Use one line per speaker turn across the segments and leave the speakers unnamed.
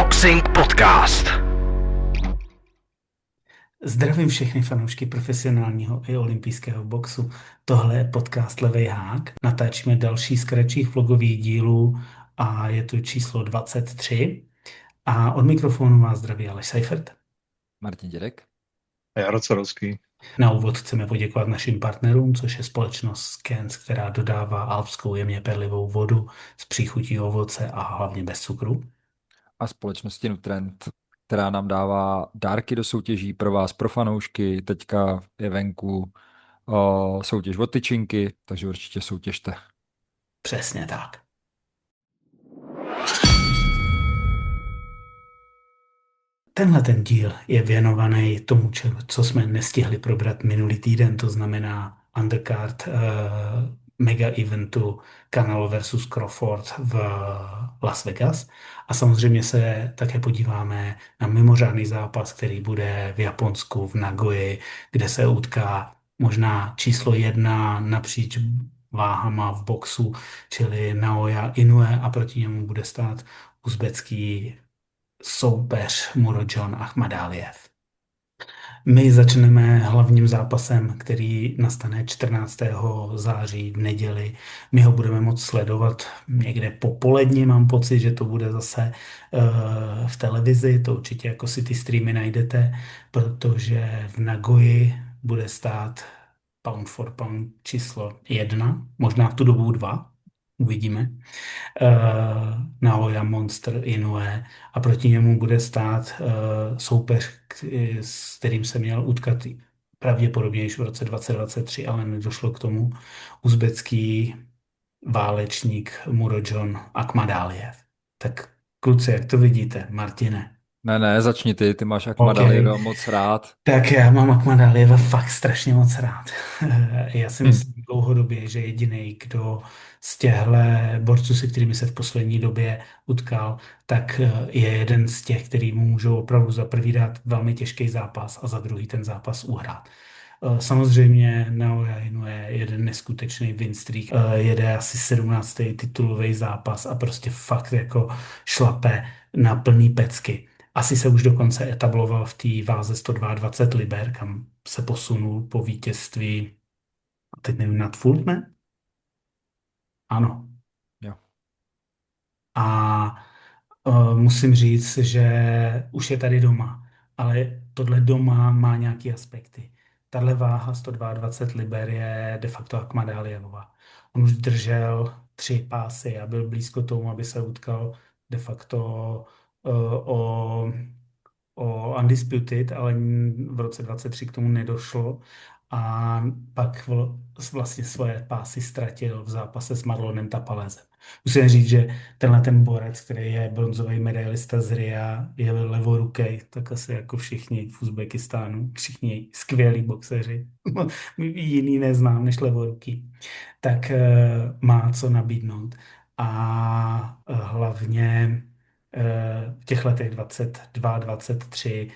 Boxing Podcast.
Zdravím všechny fanoušky profesionálního i olympijského boxu. Tohle je podcast Levej hák. Natáčíme další z kratších vlogových dílů a je to číslo 23. A od mikrofonu vás zdraví Aleš Seifert.
Martin Dědek.
A Jaro Corovský.
Na úvod chceme poděkovat našim partnerům, což je společnost Scans, která dodává alpskou jemně perlivou vodu s příchutí ovoce a hlavně bez cukru.
A společnosti Nutrend, která nám dává dárky do soutěží pro vás, pro fanoušky. Teďka je venku soutěž o tyčinky, takže určitě soutěžte.
Přesně tak. Tenhle ten díl je věnovaný tomu, co jsme nestihli probrat minulý týden, to znamená undercard mega eventu Canelo versus Crawford v Las Vegas. A samozřejmě se také podíváme na mimořádný zápas, který bude v Japonsku, v Nagoji, kde se utká možná číslo 1 napříč váhama v boxu, čili Naoya Inoue, a proti němu bude stát uzbecký soupeř Murodjon Akhmadaliev. My začneme hlavním zápasem, který nastane 14. září v neděli. My ho budeme moct sledovat někde popolední, mám pocit, že to bude zase v televizi, to určitě jako si ty streamy najdete, protože v Nagoji bude stát pound for pound číslo 1, možná v tu dobu 2, uvidíme. Naoya Monster Inoue a proti němu bude stát soupeř, s kterým se měl utkat pravděpodobně již v roce 2023, ale nedošlo k tomu, uzbecký válečník Murodjon Akhmadaliev. Tak kluci, jak to vidíte, Martine?
Ne, začni ty máš Akhmadalieva moc rád.
Tak já mám Akhmadalieva fakt strašně moc rád. Já si myslím dlouhodobě, že jediný, kdo z těchto borců, se kterými se v poslední době utkal, tak je jeden z těch, který mu můžou opravdu za prvý dát velmi těžký zápas a za druhý ten zápas uhrát. Samozřejmě Naoya Inoue je jeden neskutečný win streak, jede asi 17. titulový zápas a prostě fakt jako šlape na plný pecky. Asi se už dokonce etabloval v té váze 122 liber, kam se posunul po vítězství, teď nevím, nad Fulton, ne? Ano.
Jo.
A musím říct, že už je tady doma, ale tohle doma má nějaké aspekty. Tahle váha 122 liber je de facto Akhmadalievova. On už držel 3 pásy a byl blízko tomu, aby se utkal de facto o Undisputed, ale v roce 23 k tomu nedošlo a pak vlastně svoje pásy ztratil v zápase s Marlonem Tapalezem. Musím říct, že tenhle ten borec, který je bronzový medailista z Ria, je levorukej, tak asi jako všichni v Uzbekistánu, všichni skvělí boxeři, jiný neznám než levoruký, tak má co nabídnout. A hlavně v těch letech 22, 23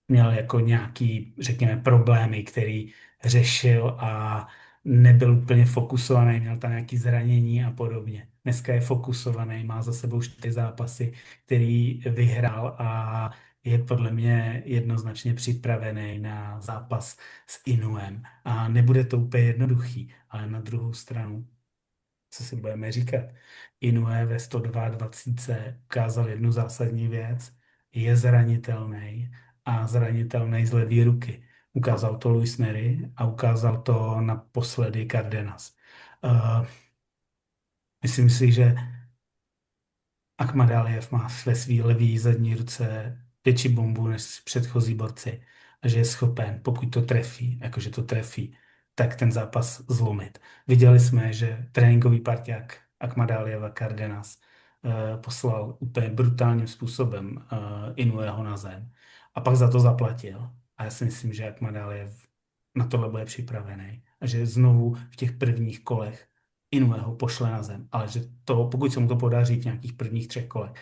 měl jako nějaký, řekněme, problémy, který řešil a nebyl úplně fokusovaný, měl tam nějaké zranění a podobně. Dneska je fokusovaný, má za sebou 4 zápasy, který vyhrál a je podle mě jednoznačně připravený na zápas s Inuem. A nebude to úplně jednoduchý, ale na druhou stranu, co si budeme říkat, Inoue ve 122 ukázal jednu zásadní věc, je zranitelný a zranitelný z levé ruky. Ukázal to Luis Nery a ukázal to naposledy Cardenas. Myslím si, že Akhmadaliev má ve své levé zadní ruce větší bombu než předchozí borci a že je schopen, pokud to trefí, jakože to trefí, tak ten zápas zlomit. Viděli jsme, že tréninkový parťák Akhmadalieva Cardenas poslal úplně brutálním způsobem Inoueho na zem a pak za to zaplatil. A já si myslím, že Akhmadaliev na tohle bude připravený a že znovu v těch prvních kolech Inoueho pošle na zem, ale že to, pokud se mu to podaří v nějakých prvních 3 kolech,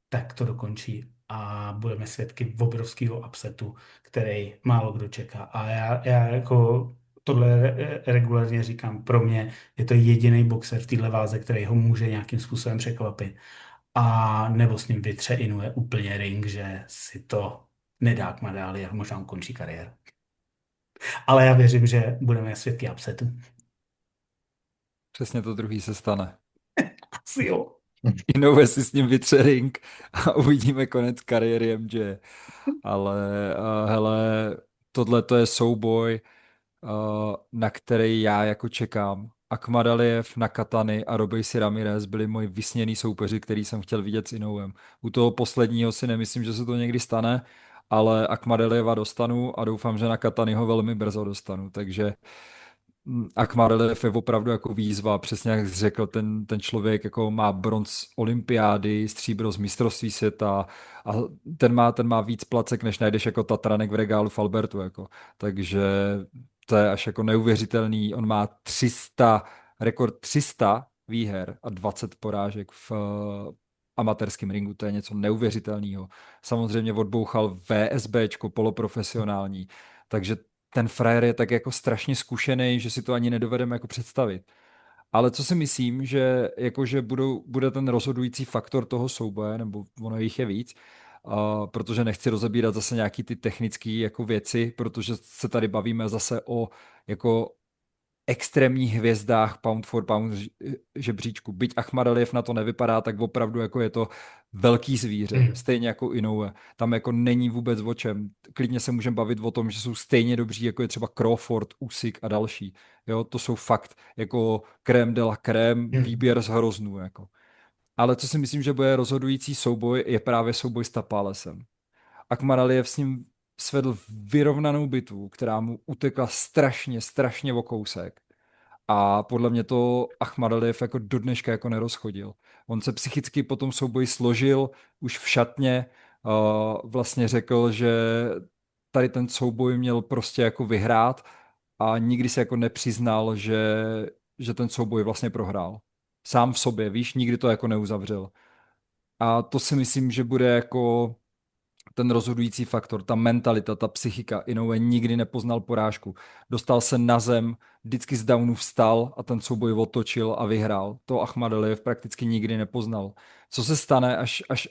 tak to dokončí a budeme svědky obrovského upsetu, který málo kdo čeká. A já jako tohle regulárně říkám, pro mě je to jediný boxer v téhle váze, který ho může nějakým způsobem překvapit. a nebo s ním vytře Inoue úplně ring, že si to nedá k medaili a možná ukončí kariéru. Ale já věřím, že budeme svědky upsetu.
Přesně to druhý se stane.
Asi jo.
Inoue si s ním vytře ring a uvidíme konec kariéry MJ. Ale hele, tohle to je souboj, na který já jako čekám. Akhmadaliev, Nakatani a Robeisy Ramirez byli moji vysněný soupeři, který jsem chtěl vidět s Inouem. U toho posledního si nemyslím, že se to někdy stane, ale Akhmadalieva dostanu a doufám, že Nakataniho velmi brzo dostanu. Takže Akhmadaliev je opravdu jako výzva, přesně jak jsi řekl, ten člověk jako má bronz olympiády, stříbro z mistrovství světa a ten má víc placek, než najdeš jako Tatranek v regálu v Albertu. Jako. Takže to je až jako neuvěřitelný. On má rekord 300 výher a 20 porážek v amatérském ringu, to je něco neuvěřitelného. Samozřejmě odbouchal VSBčko, poloprofesionální, takže ten frajer je tak jako strašně zkušený, že si to ani nedovedeme jako představit. Ale co si myslím, že jakože bude ten rozhodující faktor toho souboje, nebo ono jich je víc, protože nechci rozebírat zase nějaký ty technické jako věci, protože se tady bavíme zase o jako extrémních hvězdách pound for pound žebříčku. Byť Akhmadaliev na to nevypadá, tak opravdu jako je to velký zvíře, stejně jako Inoue. Tam jako není vůbec o čem. Klidně se můžeme bavit o tom, že jsou stejně dobří, jako je třeba Crawford, Usyk a další. Jo, to jsou fakt jako crème de la crème, výběr z hroznů. Jako. Ale co si myslím, že bude rozhodující souboj, je právě souboj s Tapalesem. Akhmadaliev s ním svedl vyrovnanou bitvu, která mu utekla strašně o kousek. A podle mě to Akhmadaliev jako do dneška jako nerozchodil. On se psychicky po tom souboji složil už v šatně, vlastně řekl, že tady ten souboj měl prostě jako vyhrát a nikdy se jako nepřiznal, že ten souboj vlastně prohrál. Sám v sobě, víš, nikdy to jako neuzavřel. A to si myslím, že bude jako ten rozhodující faktor, ta mentalita, ta psychika. Inoue nikdy nepoznal porážku. Dostal se na zem, vždycky z downu vstal a ten souboj otočil a vyhrál. To Akhmadaliev prakticky nikdy nepoznal. Co se stane,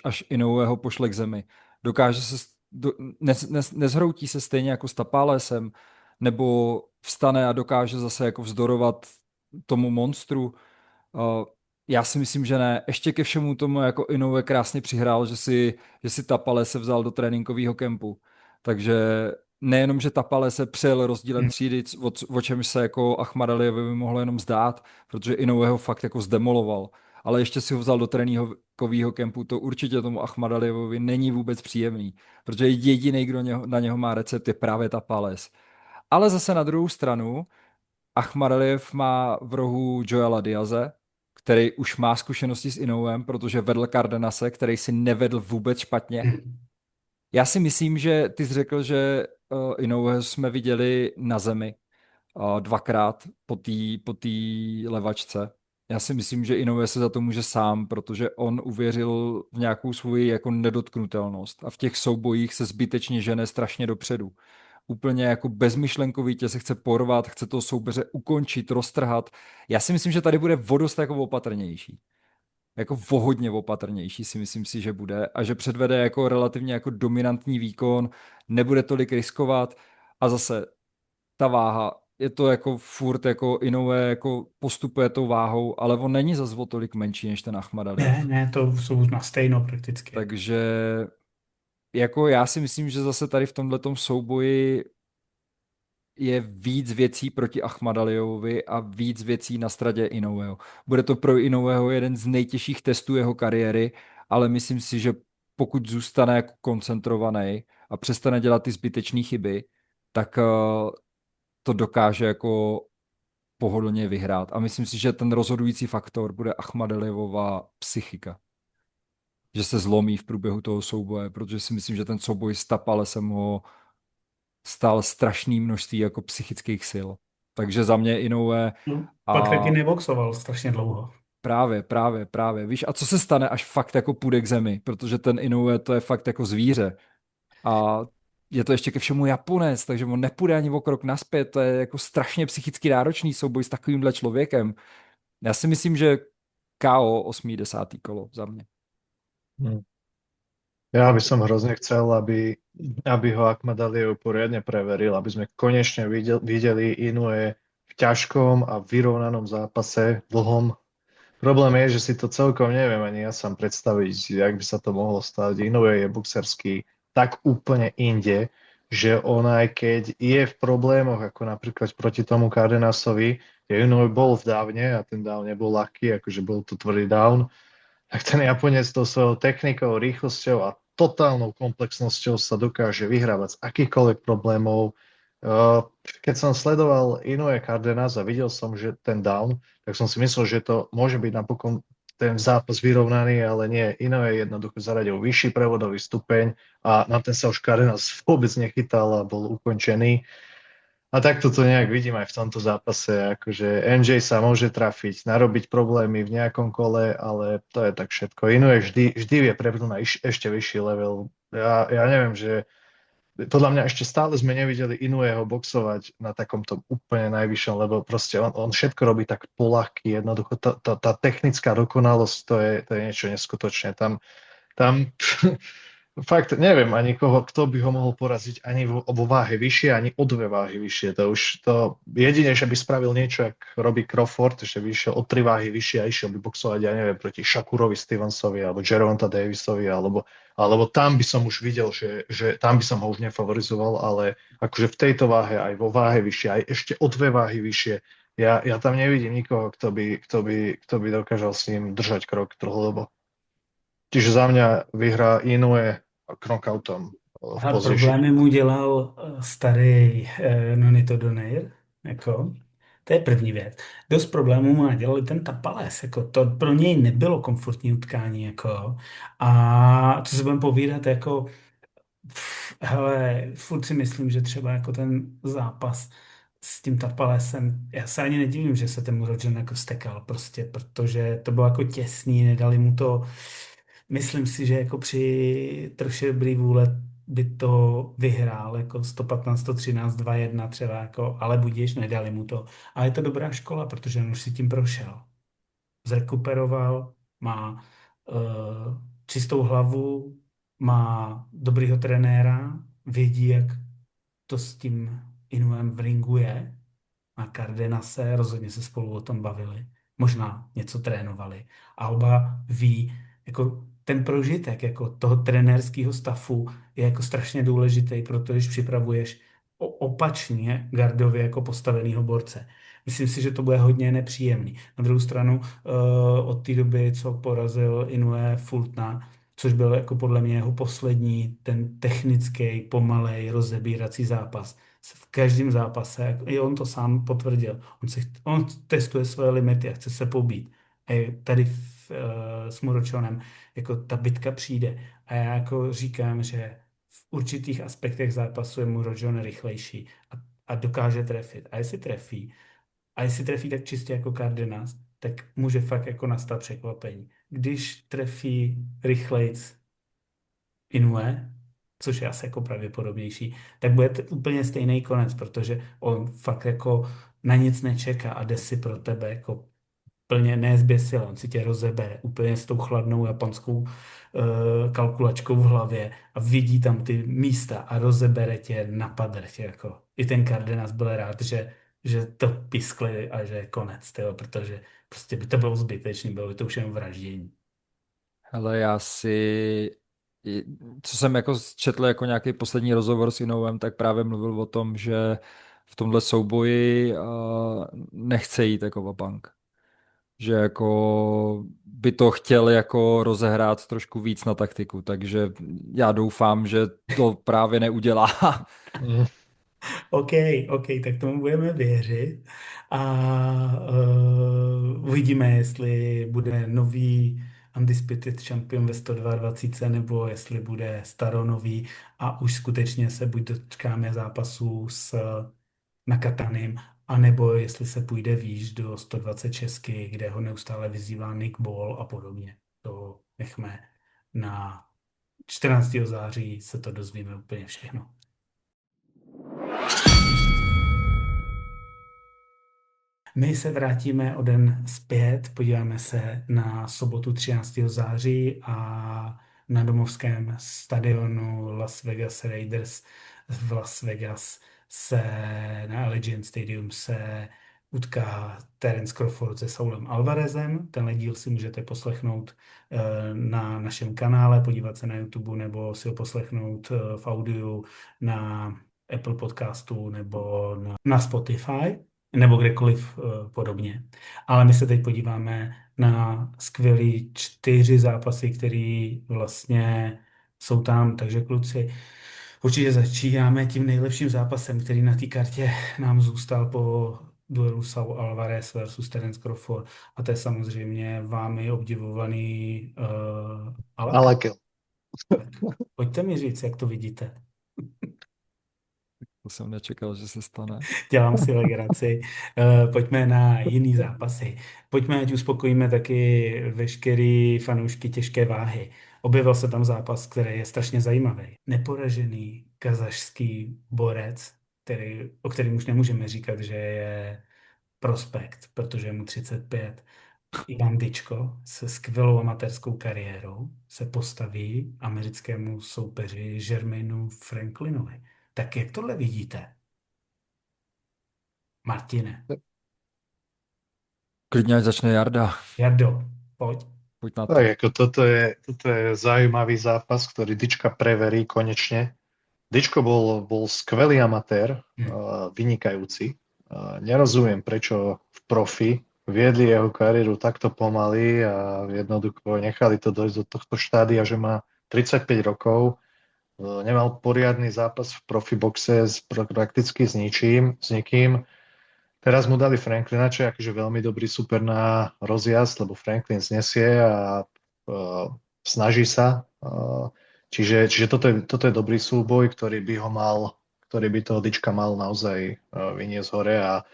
až Inoue ho pošle k zemi? Dokáže se, nezhroutí se stejně jako s Tapalesem, nebo vstane a dokáže zase jako vzdorovat tomu monstru. Já si myslím, že ne. Ještě ke všemu tomu jako Inoue krásně přihrál, že si Tapale se vzal do tréninkového kempu. Takže nejenom, že Tapale se přel rozdílem třídy, o čem se jako Akhmadalievovi by mohlo jenom zdát, protože Inoue ho fakt jako zdemoloval. Ale ještě si ho vzal do tréninkového kempu, to určitě tomu Akhmadalievovi není vůbec příjemný, protože jediný, kdo na něho má recept, je právě Tapales. Ale zase na druhou stranu, Akhmadaliev má v rohu Joela Diaze, který už má zkušenosti s Inouem, protože vedl Cardenase, který si nevedl vůbec špatně. Já si myslím, že ty jsi řekl, že Inoue jsme viděli na zemi dvakrát po té levačce. Já si myslím, že Inoue se za to může sám, protože on uvěřil v nějakou svoji jako nedotknutelnost a v těch soubojích se zbytečně žene strašně dopředu. Úplně jako bezmyšlenkovitě se chce porvat, chce toho soupeře ukončit, roztrhat. Já si myslím, že tady bude vodost jako opatrnější. Jako vohodně opatrnější si myslím si, že bude a že předvede jako relativně jako dominantní výkon, nebude tolik riskovat a zase ta váha, je to jako furt jako Inoue jako postupuje tou váhou, ale on není zas o tolik menší než ten Akhmadaliev.
Ne, to jsou na stejno prakticky.
Takže jako já si myslím, že zase tady v tomhletom souboji je víc věcí proti Akhmadalievovi a víc věcí na straně Inoueho. Bude to pro Inoueho jeden z nejtěžších testů jeho kariéry, ale myslím si, že pokud zůstane jako koncentrovaný a přestane dělat ty zbytečné chyby, tak to dokáže jako pohodlně vyhrát. A myslím si, že ten rozhodující faktor bude Akhmadalievova psychika. Že se zlomí v průběhu toho souboje, protože si myslím, že ten souboj s Tapalesem ho stál strašný množství jako psychických sil. Takže za mě Inoue
Pak taky neboxoval strašně dlouho.
Právě. Víš, a co se stane, až fakt jako půjde k zemi? Protože ten Inoue to je fakt jako zvíře. A je to ještě ke všemu Japonec, takže on nepůjde ani o krok naspět. To je jako strašně psychicky náročný souboj s takovýmhle člověkem. Já si myslím, že KO 8. 10. kolo za mě.
Hm. Ja by som hrozne chcel, aby ho Akhmadaliev poriadne preveril, aby sme konečne videli Inoue v ťažkom a vyrovnanom zápase, dlhom. Problém je, že si to celkom neviem ani ja sám predstaviť, jak by sa to mohlo stať. Inoue je boxerský tak úplne inde, že on aj keď je v problémoch, ako napríklad proti tomu Cardenasovi, kde Inoue bol v dávne a ten dáv nebol ľahký, akože bol to tvrdý down, tak ten Japonec tou svojou technikou, rýchlosťou a totálnou komplexnosťou sa dokáže vyhrávať z akýchkoľvek problémov. Keď som sledoval Inoue Cardenas a videl som, že ten down, tak som si myslel, že to môže byť napokon ten zápas vyrovnaný, ale nie. Inoue jednoducho zaradil vyšší prevodový stupeň a na ten sa už Cardenas vôbec nechytal a bol ukončený. A takto to nejak vidím aj v tomto zápase, akože MJ sa môže trafiť, narobiť problémy v nejakom kole, ale to je tak všetko. Inoue vždy vie prepnúť na ešte vyšší level. Ja neviem, že podľa mňa ešte stále sme nevideli Inoueho boxovať na takomto úplne najvyššom, lebo proste on všetko robí tak poľahky, jednoducho tá technická dokonalosť, to je niečo neskutočné. Tam fakt neviem ani koho, kto by ho mohol poraziť ani vo váhe vyššie, ani o 2 váhy vyššie. To už to jedine, že by spravil niečo, ak robí Crawford, že by išiel o 3 váhy vyššie a išiel by boxovať, ja neviem, proti Shakurovi Stevensovi alebo Gervonta Davisovi, alebo tam by som už videl, že tam by som ho už nefavorizoval, ale akože v tejto váhe, aj vo váhe vyššie, aj ešte o 2 váhy vyššie, ja tam nevidím nikoho, kto by dokázal s ním držať krok dlhodobo. Čiže za mňa vyhrá Inoue knockoutom v
A
pozdější
problémy mu dělal starý Nonito Donaire, jako, to je první věc. Dost problémů mu nadělal i ten Tapales, jako to pro něj nebylo komfortní utkání, jako. A co si budeme povídat, jako, hele, furt si myslím, že třeba jako ten zápas s tím Tapalesem, já se ani nedivím, že se ten Murodžon jako stekal prostě, protože to bylo jako těsný, nedali mu to. Myslím si, že jako při troše dobrý vůle by to vyhrál, jako 115, 113, 2-1 třeba, jako, ale budíš, nedali mu to. A je to dobrá škola, protože on už si tím prošel. Zrekuperoval, má čistou hlavu, má dobrýho trenéra, vědí, jak to s tím Inuem v ringu je. A Cardenase, rozhodně se spolu o tom bavili, možná něco trénovali. Alba ví, jako ten prožitek jako toho trenérského stafu je jako strašně důležitý, protože když připravuješ opačně gardově jako postavenýho borce. Myslím si, že to bude hodně nepříjemný. Na druhou stranu od té doby, co porazil Inoue Fultona, což byl jako podle mě jeho poslední, ten technický, pomalej, rozebírací zápas, v každém zápase, i on to sám potvrdil, on testuje své limity a chce se pobít. A tady s Muročonem jako ta bitka přijde. A já jako říkám, že v určitých aspektech zápasu je Muročon rychlejší a dokáže trefit. A jestli trefí tak čistě jako Cardenas, tak může fakt jako nastat překvapení. Když trefí rychlejc Inoue, což je asi jako pravděpodobnější, tak bude úplně stejný konec, protože on fakt jako na nic nečeká a jde si pro tebe jako plně nezběsil, on si tě rozebere úplně s tou chladnou japonskou kalkulačkou v hlavě a vidí tam ty místa a rozebere tě na padrtě. Jako. I ten Cardenas byl rád, že to piskli a že je konec, tyjo, protože prostě by to bylo zbytečný, bylo by to už jen vraždění.
Hele, co jsem jako četl jako nějaký poslední rozhovor s Inouem, tak právě mluvil o tom, že v tomhle souboji nechce jít jako Vabank. Že jako by to chtěl jako rozehrát trošku víc na taktiku, takže já doufám, že to právě neudělá.
Mm.
OK, OK, tak tomu budeme věřit a uvidíme, jestli bude nový Undisputed Champion ve 122, nebo jestli bude staronový a už skutečně se buď dočkáme zápasu s Nakatanem, anebo jestli se půjde výš do 126, kde ho neustále vyzývá Nick Ball a podobně. To nechme na 14. září, se to dozvíme úplně všechno. My se vrátíme o den zpět, podíváme se na sobotu 13. září a na domovském stadionu Las Vegas Raiders v Las Vegas se na Allegiant Stadium se utká Terence Crawford se Saulem Alvarezem. Tenhle díl si můžete poslechnout na našem kanále, podívat se na YouTube nebo si ho poslechnout v audiu na Apple podcastu nebo na Spotify nebo kdekoliv podobně. Ale my se teď podíváme na skvělý 4 zápasy, které vlastně jsou tam, takže kluci, určitě začínáme tím nejlepším zápasem, který na té kartě nám zůstal po duelu Saul Alvarez versus Terence Crawford. A to je samozřejmě vámi obdivovaný Alek.
Alekel.
Pojďte mi říct, jak to vidíte.
To jsem nečekal, že se stane.
Dělám si legraci. Pojďme na jiný zápasy. Pojďme, ať uspokojíme taky veškerý fanoušky těžké váhy. Objevil se tam zápas, který je strašně zajímavý. Neporažený kazašský borec, o kterém už nemůžeme říkat, že je prospekt, protože je mu 35. Ivan Dyčko se skvělou amatérskou kariérou se postaví americkému soupeři Jermainu Franklinovi. Tak jak tohle vidíte? Martine,
Klidně ať začne Jarda.
Jardo, pojď.
Pojď na to.
Tak ako toto je zaujímavý zápas, ktorý Dyčka preverí konečne. Dyčko bol skvelý amatér, vynikajúci. Nerozumiem, prečo v profi viedli jeho kariéru takto pomaly a jednoducho nechali to dojsť do tohto štádia, že má 35 rokov. Nemal poriadny zápas v profi boxe prakticky s nikým. Teraz mu dali Franklina, čo je akože veľmi dobrý super na rozjazd, lebo Franklin znesie a snaží sa. Čiže toto je dobrý súboj, ktorý by toho Dyčka mal naozaj vyniesť hore a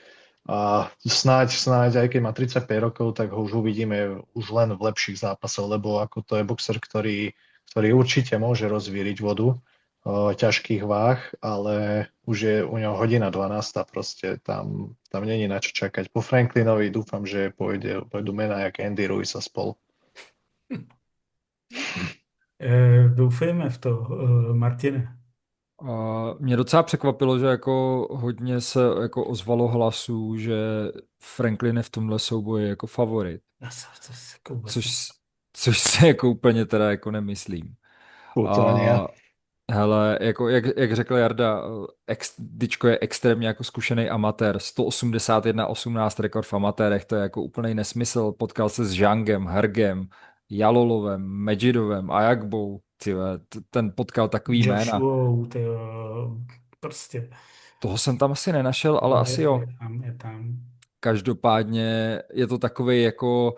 snáď, aj keď má 35 rokov, tak ho už uvidíme už len v lepších zápasoch, lebo ako to je boxer, ktorý určite môže rozvíriť vodu ťažkých váh, ale už je u neho 1:12 a proste tam není na čo čakať. Po Franklinovi dúfam, že pôjdu mená jak Andy Ruiz a spol.
Doufejme v to, Martine.
Mě docela překvapilo, že jako hodně se jako ozvalo hlasů, že Franklin je v tomhle souboji jako favorit. Což se jako úplně teda jako nemyslím. Hele, jako jak řekl Jarda, Dyčko je extrémně jako zkušený amatér, 181-18 rekord v amatérech, to je jako úplný nesmysl, potkal se s Žangem, Hergem, Jalolovem, Medžidovem, Ajagbou, ten potkal takový jména.
Prostě.
Toho jsem tam asi nenašel, ale asi jo.
Je tam.
Každopádně je to takový jako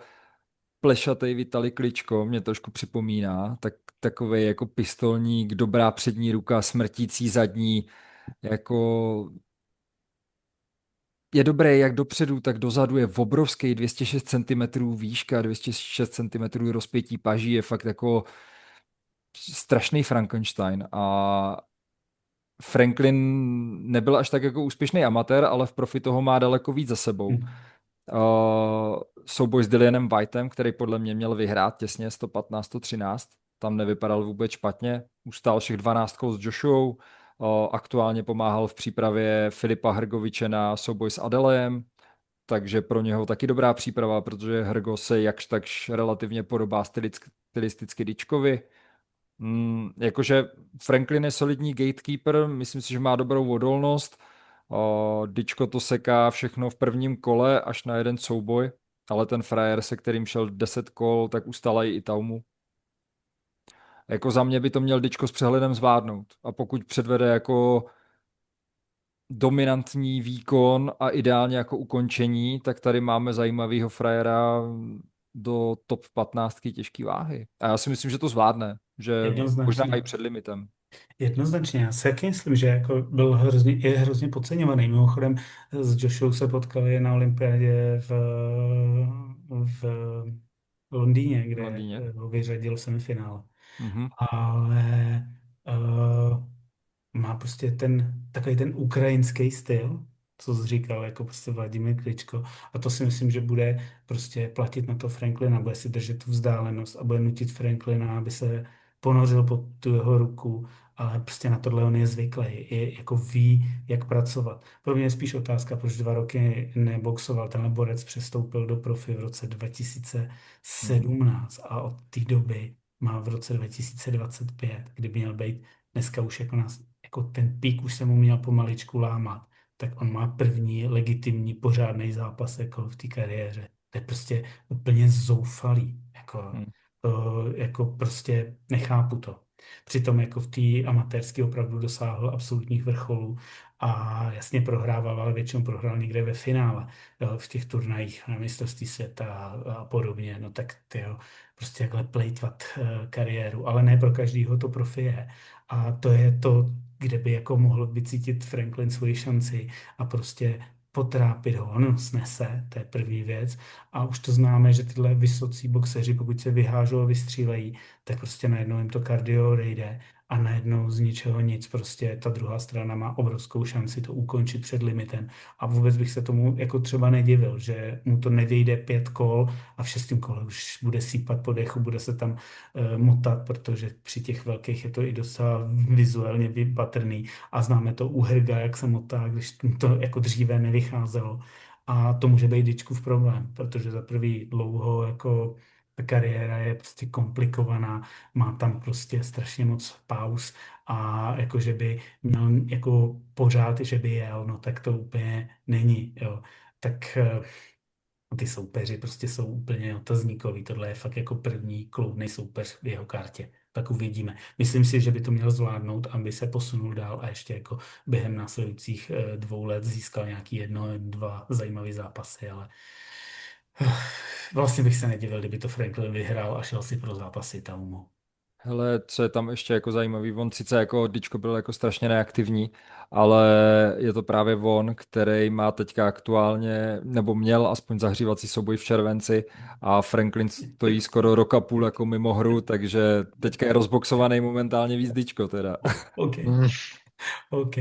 plešatej Vitali Kličko, mě trošku připomíná, takový jako pistolník, dobrá přední ruka, smrtící zadní, jako je dobrý jak dopředu, tak dozadu, je obrovský, 206 cm výška, 206 cm rozpětí paží, je fakt jako strašný Frankenstein a Franklin nebyl až tak jako úspěšný amatér, ale v profi toho má daleko víc za sebou. Souboj s Dillianem Whiteem, který podle mě měl vyhrát těsně 115-113, tam nevypadal vůbec špatně, ustál všech 12 kol s Joshuou, aktuálně pomáhal v přípravě Filipa Hrgoviče na souboj s Adelejem, takže pro něho taky dobrá příprava, protože Hrgo se jakž takž relativně podobá stylisticky Dyčkovi. Jakože Franklin je solidní gatekeeper, myslím si, že má dobrou odolnost. Dyčko to seká všechno v prvním kole až na jeden souboj, ale ten frajer, se kterým šel 10 kol, tak ustále i Taumu. Jako za mě by to měl Dyčko s přehledem zvládnout. A pokud předvede jako dominantní výkon a ideálně jako ukončení, tak tady máme zajímavého frajera do top 15 těžké váhy. A já si myslím, že to zvládne, že možná i před limitem.
Jednoznačně, já si taky myslím, že jako je hrozně podceňovaný. Mimochodem s Joshou se potkali na olympiádě v Londýně, kde ho vyřadil semifinále. Ale má prostě takový ten ukrajinský styl, co jsi říkal, jako prostě Vladimír Kličko. A to si myslím, že bude prostě platit na to Franklina, bude si držet tu vzdálenost a bude nutit Franklina, aby se ponořil pod tu jeho ruku, ale prostě na tohle on je zvyklý, jako ví, jak pracovat. Pro mě je spíš otázka, proč 2 roky neboxoval. Tenhle borec přestoupil do profi v roce
Hmm.
2017 a od té doby má v roce 2025, kdyby měl být dneska už jako, jako ten pík už se mu měl pomaličku lámat, tak on má první legitimní pořádný zápas jako v té kariéře. To je prostě úplně zoufalý.
Hmm.
Jako prostě nechápu to. Přitom jako v té amatérské opravdu dosáhl absolutních vrcholů a jasně prohrával, ale většinou prohrál někde ve finále v těch turnajích na mistrovství světa a podobně. No tak tyjo, prostě takhle plejtvat kariéru, ale ne pro každýho to profi je. A to je to, kde by jako mohl vycítit Franklin svoji šanci a prostě potrápit ho. On snese, to je první věc. A už to známe, že tyhle vysocí boxeři, pokud se vyhážou a vystřílejí, tak prostě najednou jim to kardio odejde a najednou z ničeho nic, prostě ta druhá strana má obrovskou šanci to ukončit před limitem. A vůbec bych se tomu jako třeba nedivil, že mu to nevyjde 5 kol a v 6. kole už bude sípat po dechu, bude se tam motat, protože při těch velkých je to i docela vizuálně patrný a známe to u Herga, jak se motá, když to jako dříve nevycházelo. A to může být Dyčkův problém, protože za prvý dlouho jako ta kariéra je prostě komplikovaná, má tam prostě strašně moc pauz a jako, že by měl jako pořád, že by jel, no tak to úplně není, jo. Tak ty soupeři prostě jsou úplně otazníkoví. Tohle je fakt jako první kloudný soupeř v jeho kartě. Tak uvidíme. Myslím si, že by to měl zvládnout, aby se posunul dál a ještě jako během následujících 2 let získal nějaký 1, 2 zajímavý zápasy, ale vlastně bych se nedivil, kdyby to Franklin vyhrál a šel si pro zápasy Taumu.
Hele, co je tam ještě jako zajímavý, on sice jako Dyčko byl jako strašně neaktivní, ale je to právě on, který má teďka aktuálně, nebo měl aspoň zahřívací souboj v červenci a Franklin stojí skoro rok a půl jako mimo hru, takže teďka je rozboxovaný momentálně víc Dyčko teda.
OK.
Mm.
OK.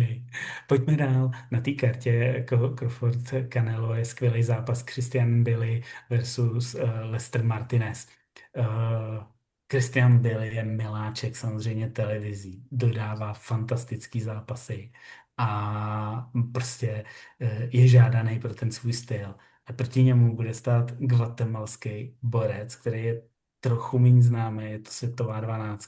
Pojďme dál. Na té kartě Crawford Canelo je skvělý zápas Christian Billy versus Lester Martinez. Christian Billy je miláček samozřejmě televizí, dodává fantastický zápasy a prostě je žádaný pro ten svůj styl. A proti němu bude stát guatemalský borec, který je trochu méně známý, je to světová 12,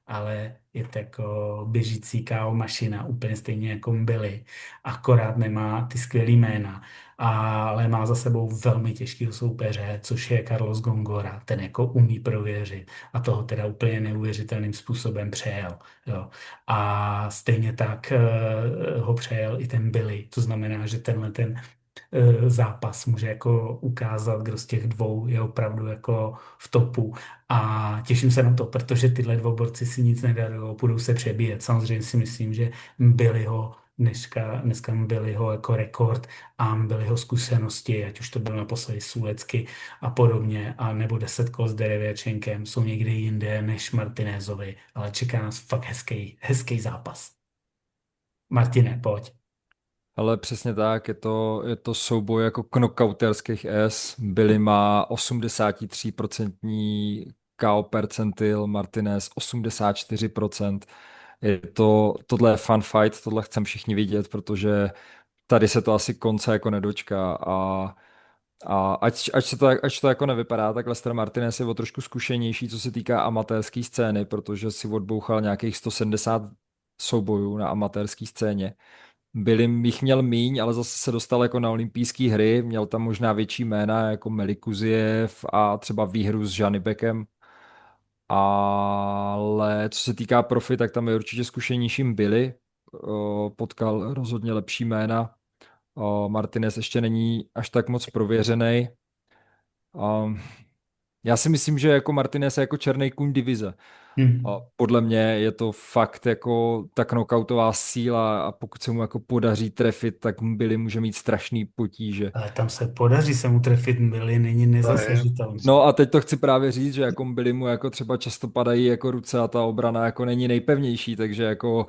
ale je to jako běžící KO mašina, úplně stejně jako Billy, akorát nemá ty skvělý jména, ale má za sebou velmi těžkého soupeře, což je Carlos Gongora, ten jako umí prověřit a toho teda úplně neuvěřitelným způsobem přejel. Jo. A stejně tak ho přejel i ten Billy, to znamená, že ten zápas může jako ukázat, kdo z těch dvou je opravdu jako v topu a těším se na to, protože tyhle dva borci si nic nedarují, budou se přebíjet. Samozřejmě si myslím, že dneska Billyho jako rekord a Billyho zkušenosti, ať už to bylo naposledy Sulecky a podobně, a nebo 10 kol s Derevěčenkem, jsou někde jinde než Martinézovi, ale čeká nás fakt hezký zápas. Martine, pojď.
Ale přesně tak, je to souboj jako knockouterských S. Billy má 83% KO percentil, Martinez 84%. Tohle je fun fight, tohle chcem všichni vidět, protože tady se to asi konce jako nedočká a ať to jako nevypadá, tak Lester Martinez je o trošku zkušenější, co se týká amatérské scény, protože si odbouchal nějakých 170 soubojů na amatérské scéně. Billy jich měl míň, ale zase se dostal jako na olympijské hry, měl tam možná větší jména jako Melikuziev a třeba výhru s Janibekem, ale co se týká profi, tak tam je určitě zkušenějším Billy, potkal rozhodně lepší jména, Martinez ještě není až tak moc prověřený. Já si myslím, že jako Martinez je jako černý kůň divize. A
Hm.
podle mě je to fakt jako ta knockoutová síla a pokud se mu jako podaří trefit, tak Billy může mít strašný potíže.
Ale tam se podaří se mu trefit Billy, není
To je.
nezasažitelný.
No a teď to chci právě říct, že jako Billy mu jako třeba často padají jako ruce a ta obrana jako není nejpevnější, takže jako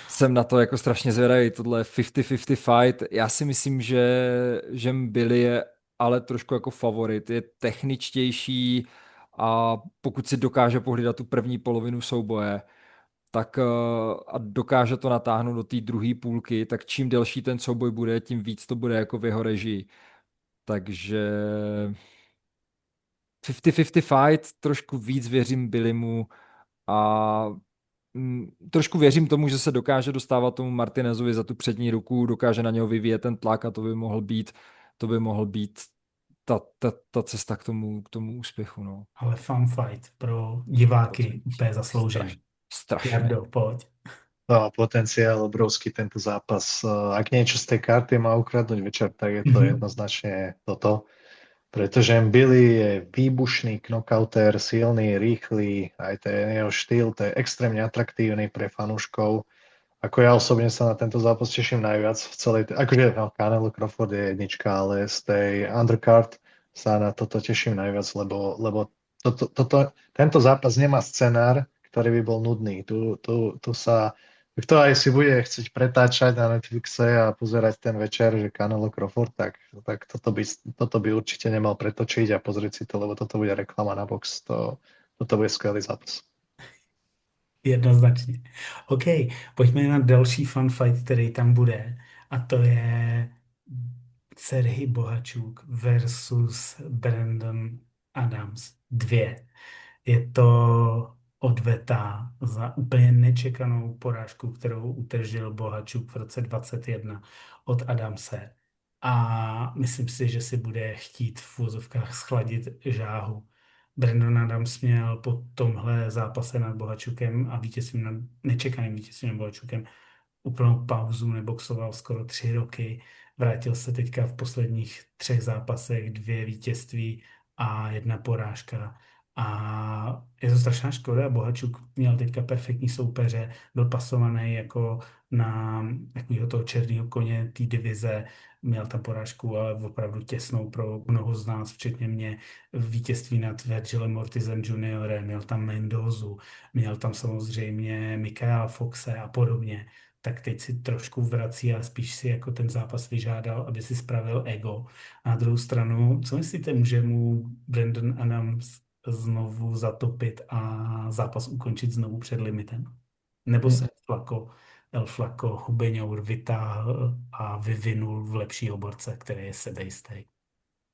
jsem na to jako strašně zvědavý, tohle je 50-50 fight. Já si myslím, že Billy je ale trošku jako favorit, je techničtější a pokud si dokáže pohlídat tu první polovinu souboje, tak a dokáže to natáhnout do té druhé půlky, tak čím delší ten souboj bude, tím víc to bude jako v jeho režii. Takže 50-50 fight, trošku víc věřím Billymu a trošku věřím tomu, že se dokáže dostávat tomu Martinezovi za tu přední ruku, dokáže na něho vyvíjet ten tlak a to by mohl být ta cesta k tomu úspěchu. No.
Ale fun fight pro diváky úplně zasloužený.
Strašně.
Jardo, pojď.
No, potenciál obrovský tento zápas. Ak niečo z tej karty má ukradnúť večer, tak je to jednoznačne toto. Pretože Billy je výbušný knockouter, silný, rýchly, aj ten jeho štýl, to je extrémne atraktívny pre fanúškov. Ako ja osobne sa na tento zápas teším najviac v celej, akože no, Canelo Crawford je jednička, ale z tej undercard sa na toto teším najviac, lebo tento zápas nemá scenár, ktorý by bol nudný. Tu sa, kto aj si bude chcieť pretáčať na Netflixe a pozerať ten večer, že Canelo Crawford, tak toto by určite nemal pretočiť a pozrieť si to, lebo toto bude reklama na box. Toto bude skvelý zápas.
Jednoznačně. OK, pojďme na další fun fight, který tam bude. A to je Serhij Bohačuk versus Brandon Adams 2. Je to odveta za úplně nečekanou porážku, kterou utržil Bohačuk v roce 2021 od Adamse. A myslím si, že si bude chtít v vozovkách schladit žáhu. Brandon Adams měl po tomhle zápase nad Bohačukem a nečekaným vítězstvím nad Bohačukem úplnou pauzu, neboxoval skoro 3 roky, vrátil se teďka v posledních 3 zápasech 2 vítězství a 1 porážka. A je to strašná škoda, Bohačuk měl teďka perfektní soupeře, byl pasovaný jako na takového toho černého koně té divize, měl tam porážku, ale opravdu těsnou pro mnoho z nás, včetně mě, vítězství nad Virgilem Ortizem juniorem, měl tam Mendozu, měl tam samozřejmě Michaela Foxe a podobně. Tak teď si trošku vrací a spíš si jako ten zápas vyžádal, aby si spravil ego. A na druhou stranu, co myslíte, může mu Brandon Adams znovu zatopit a zápas ukončit znovu před limitem? Nebo se El Flaco Hubeňour vytáhl a vyvinul v lepšího borce, který je sebejistý?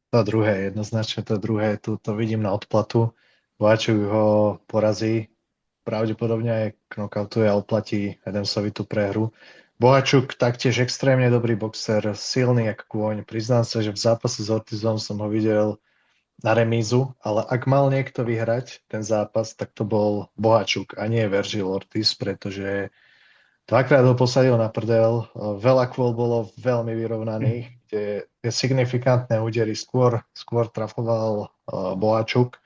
To druhé, jednoznačne to druhé, tu to vidím na odplatu. Bohačuk ho porazí, pravdepodobne aj knockoutuje a oplatí Adamsovi tú prehru. Bohačuk taktiež extrémne dobrý boxer, silný jak kôň. Priznám sa, že v zápase s Ortizom som ho videl na remízu, ale ak mal niekto vyhrať ten zápas, tak to bol Bohačuk a nie Virgil Ortiz, pretože dvakrát ho posadil na prdel, veľa kôl bolo veľmi vyrovnaných, kde signifikantné údery skôr trafoval Bohačuk.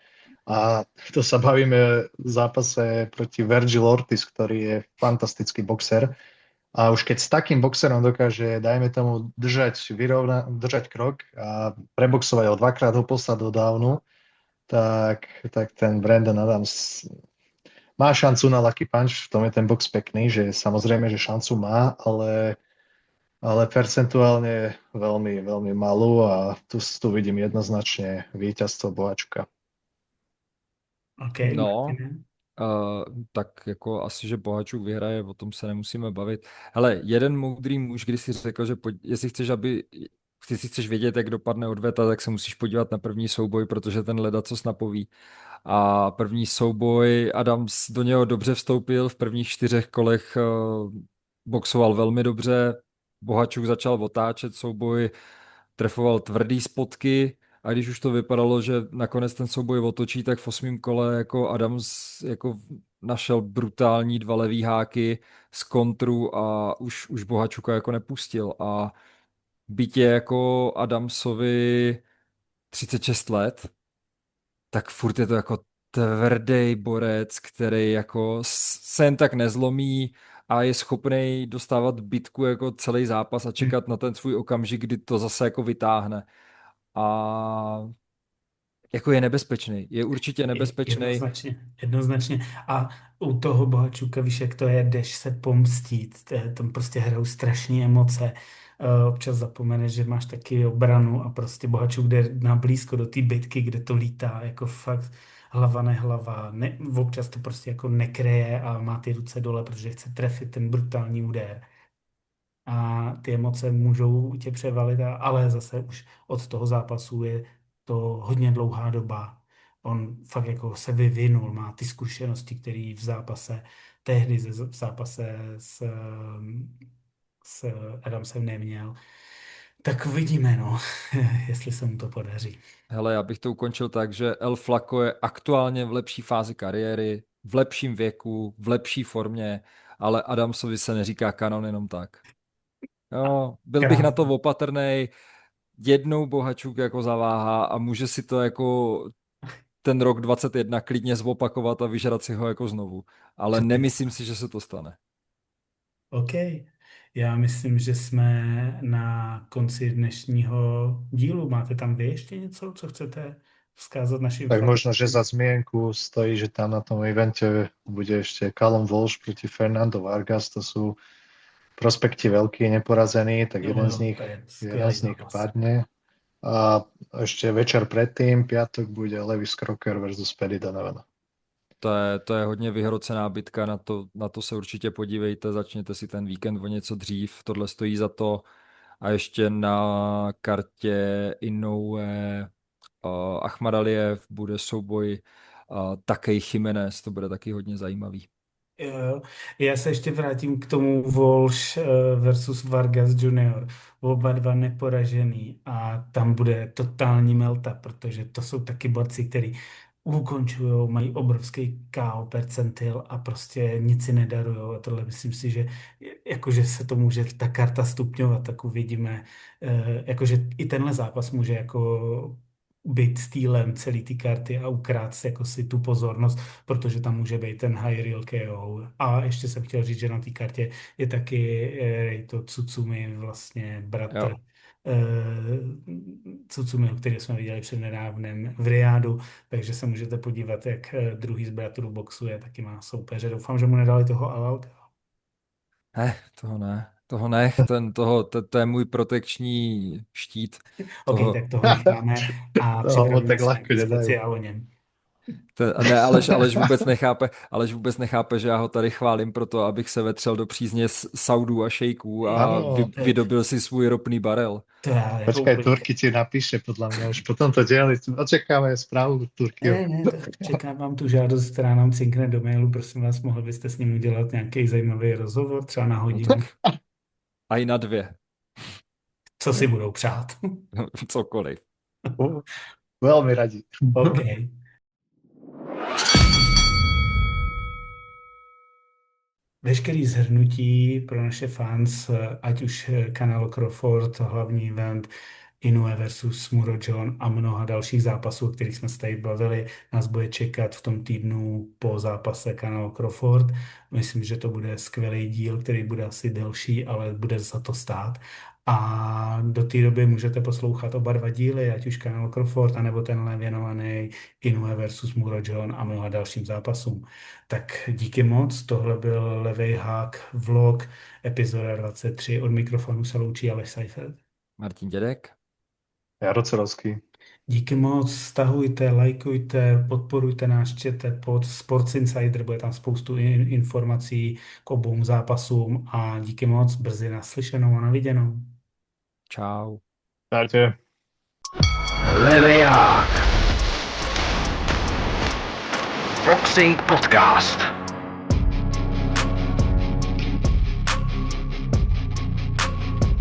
A to sa bavíme v zápase proti Virgil Ortiz, ktorý je fantastický boxer. A už keď s takým boxerom dokáže, dajme tomu, držať krok a preboxovať ho, 2-krát ho poslať do downu, tak ten Brandon Adams má šancu na lucky punch, v tom je ten box pekný, že samozrejme, že šancu má, ale percentuálne veľmi, veľmi malú a tu vidím jednoznačne víťazstvo Bohačuka.
Okay,
No, tak jako asi, že Bohačuk vyhraje, o tom se nemusíme bavit. Hele, jeden moudrý muž, když si řekl, že jestli chceš vědět, jak dopadne odveta, tak se musíš podívat na první souboj, protože ten ledacos napoví. A první souboj, Adams do něho dobře vstoupil, v prvních 4 kolech boxoval velmi dobře, Bohačuk začal otáčet souboj, trefoval tvrdý spotky, a když už to vypadalo, že nakonec ten souboj otočí, tak v 8. kole jako Adams jako našel brutální 2 levý háky z kontru a už Bohačuka jako nepustil. A byť je jako Adamsovi 36 let, tak furt je to jako tvrdý borec, který jako se jen tak nezlomí a je schopný dostávat bitku jako celý zápas a čekat na ten svůj okamžik, kdy to zase jako vytáhne. A jako je nebezpečný. Je určitě nebezpečný.
Jednoznačně. A u toho Bohačuka, víš, jak to je, jdeš se pomstít, tam prostě hrajou strašné emoce. Občas zapomeneš, že máš taky obranu a prostě Bohačův jde na blízko do té bitky, kde to lítá, jako fakt hlava nehlava. Ne, občas to prostě jako nekryje a má ty ruce dole, protože chce trefit ten brutální úder. A ty emoce můžou tě převalit, ale zase už od toho zápasu je to hodně dlouhá doba. On fakt jako se vyvinul, má ty zkušenosti, které v zápase, tehdy v zápase s Adamsem neměl. Tak uvidíme, no, jestli se mu to podaří.
Hele, já bych to ukončil tak, že El Flaco je aktuálně v lepší fázi kariéry, v lepším věku, v lepší formě, ale Adamsovi se neříká kanon jenom tak. Jo, byl bych na to
Krásný.
opatrnej, jednou Bohačuk jako zaváhá a může si to jako ten rok 21 klidně zopakovat a vyžrat si ho jako znovu. Ale nemyslím si, že se to stane.
OK. Já myslím, že jsme na konci dnešního dílu. Máte tam vy ještě něco, co chcete vzkázat našim
Tak možno, že
fanouškům?
za zmienku stojí, že tam na tom evente bude ešte Callum Walsh proti Fernando Vargas, to sú prospekti veľkí, neporazení, tak
Jo, jo, to je
jeden
skvělý
z nich
zápas.
padne. A ešte večer predtým, piatok, bude Lewis Crocker versus Paddy Donovan.
To je hodně vyhrocená bitka, na to se určitě podívejte, začněte si ten víkend o něco dřív, tohle stojí za to. A ještě na kartě Inoue Akhmadaliev bude souboj Takei Jiménez, to bude taky hodně zajímavý.
Jo, já se ještě vrátím k tomu Walsh versus Vargas Junior. Oba dva neporažený a tam bude totální melta, protože to jsou taky borci, kteří ukončují, mají obrovský KO percentil a prostě nic si nedarujou. A tohle myslím si, že jakože se to může ta karta stupňovat, tak uvidíme. Jakože i tenhle zápas může jako být stýlem celý ty karty a ukrát jako si tu pozornost, protože tam může být ten high real KO. A ještě jsem chtěl říct, že na té kartě je taky Reito Tsutsumi, vlastně bratr
Jo.
Tsutsumi, který jsme viděli přednedávnem v Riádu, takže se můžete podívat, jak druhý z bratrů boxuje, taky má soupeře. Doufám, že mu nedali toho Alalka.
Toho nech, to je můj protekční štít.
OK, tak toho necháme a
To mu
připravíme
tak
si
ľahko
nějaký
nedajú.
speciál o něm.
Ne, Aleš vůbec nechápe, že já ho tady chválím proto, abych se vetřel do přízně Saudů a šejků a
Áno,
vydobil si svůj ropný barel.
To já jako
počkaj,
úplně...
Turky ti napíše, podľa mňa už po tomto dieli. Očekáme správu Turkyho.
Ne, to čekám vám tu žádost, která nám cinkne do mailu. Prosím vás, mohli byste s ním udělat nějaký zajímavý rozhovor, třeba na hodinu.
A i na 2.
Co si budou přát.
Cokoliv.
Veľmi radi.
OK. Veškerý zhrnutí pro naše fans, ať už kanál Crawford, hlavní event, Inoue versus Muro John a mnoha dalších zápasů, o kterých jsme se tady bavili, nás bude čekat v tom týdnu po zápase kanál Crawford. Myslím, že to bude skvělý díl, který bude asi delší, ale bude za to stát. A do té doby můžete poslouchat oba dva díly, ať už kanál Crawford, anebo tenhle věnovaný Inoue versus Muro John a mnoha dalším zápasům. Tak díky moc, tohle byl Levej hák vlog, epizoda 23. Od mikrofonu se loučí Aleš Seifert.
Martin Dědek.
Jaro Cerovský.
Díky moc, stahujte, lajkujte, podporujte náš čete pod Sports Insider, bude tam spoustu informací k obou zápasům a díky moc, brzy naslyšenou a naviděnou.
Čau.
Čaute.
Leveják. Boxing Podcast.